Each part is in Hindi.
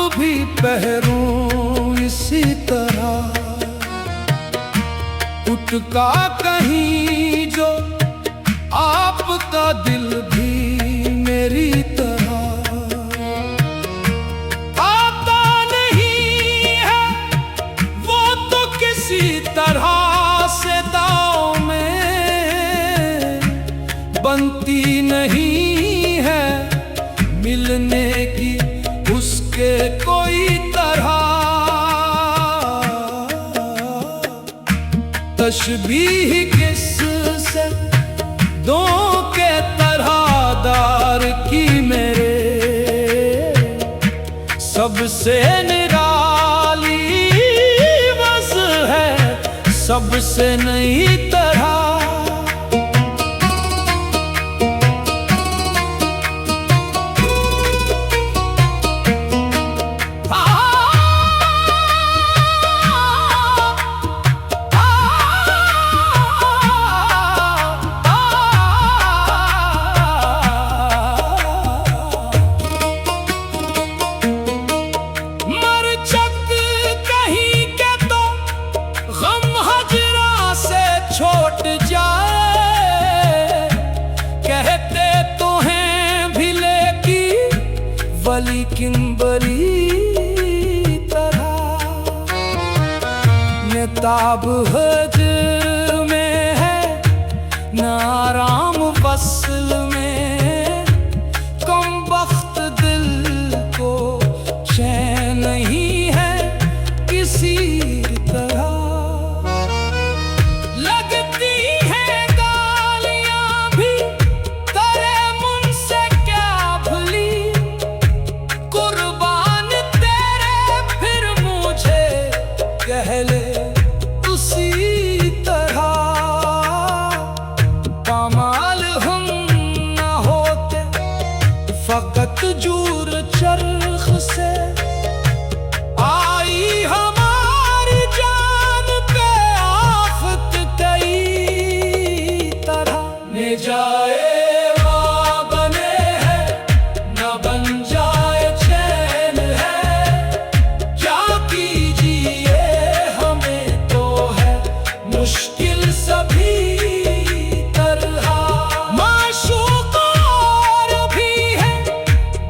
भी पहरूं इसी तरह, उठका कहीं जो आपका दिल भी मेरी तरह आता नहीं है। वो तो किसी तरह से दांव में बनती नहीं है, मिलने की उसके कोई तरह। तशबीह किससे दो के तरह दार की मेरे, सबसे निराली बस है, सबसे नई तरह। छोट जाए कहते तो हैं भिले की वलीकिन बड़ी तरह। न ताब हजर में है न आराम वसल में, कम वक्त दिल को चैन नहीं है किसी तरह। कहले उसी तरह पामाल हम न होते, फकत जूर चरख से आई हमारी जान पे आफत कई तरह। न जाए माँ बने हैं न बन जाए चैन है, क्या कीजिए मुश्किल सभी तरह। माशूक और भी है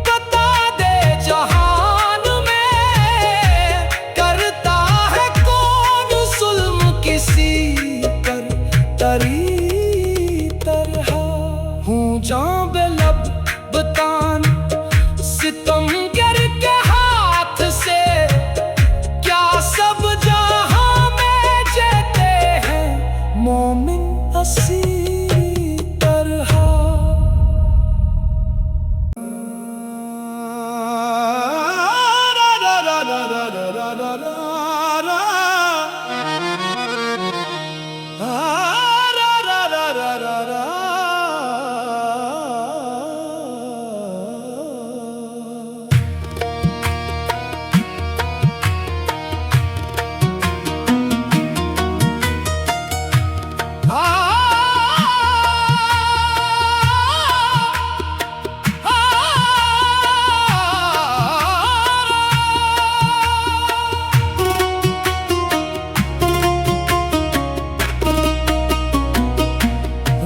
बता दे जहान में, करता है कौन जुल्म किसी पर तरी तरह। हूँ जान बेलब बतान सितमगर के हाथ से, क्या सब मोमिन असी तरह।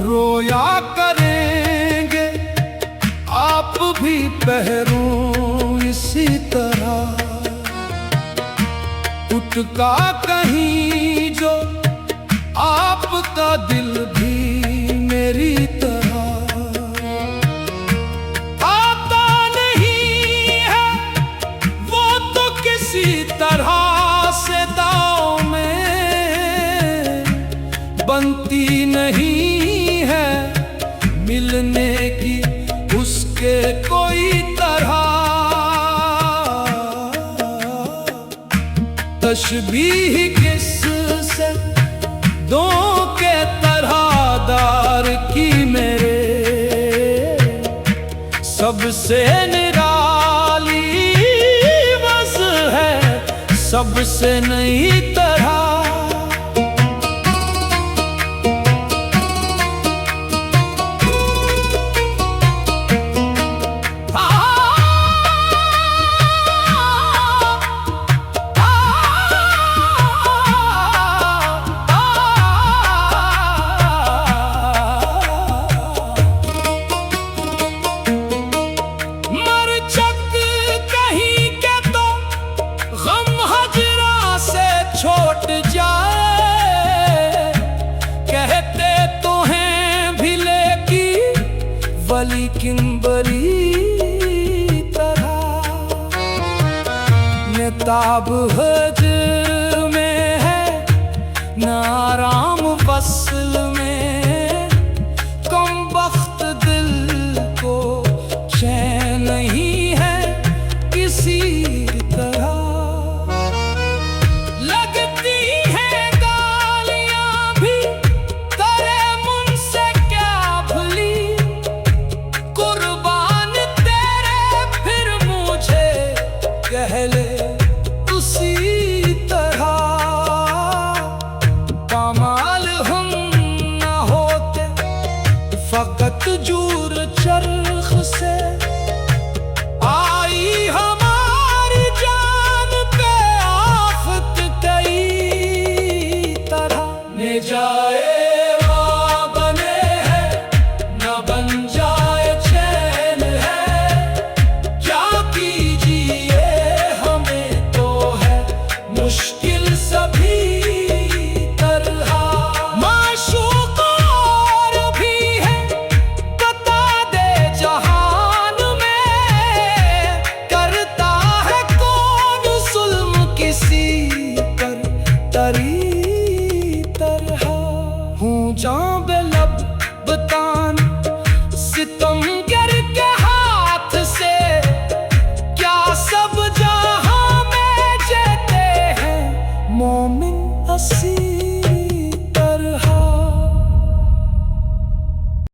रोया करेंगे आप भी पहरूं इसी तरह, उठका कहीं जो आपका दिल भी मेरी तरह आता नहीं है। वो तो किसी तरह से दांव में बनती नहीं है, मिलने की उसके कोई तरह। तशबीह किससे दो के तरह दार की मेरे, सबसे निराली बस है, सबसे नई तरह। लेकिन बड़ी तरह नेताब हजर में है न आराम वसल में, कम वक्त दिल को चैन नहीं है किसी तरह। लगती है गालियां भी करे मुझसे क्या भली, कुर्बान तेरे फिर मुझे कह ले उसी तरह। पामाल हम न होते फकत जूर चरख से, आई हमारी जान पे आफत कई तरह। न जाए माँ बने हैं न बन जाए चैन है, क्या कीजिए हमें तो है मुश्किल सभी तरह। माशूक और भी है बता दे जहान में, करता है कौन जुल्म किसी पर तरी तरह। हूँ जां बेलब बतान सितम के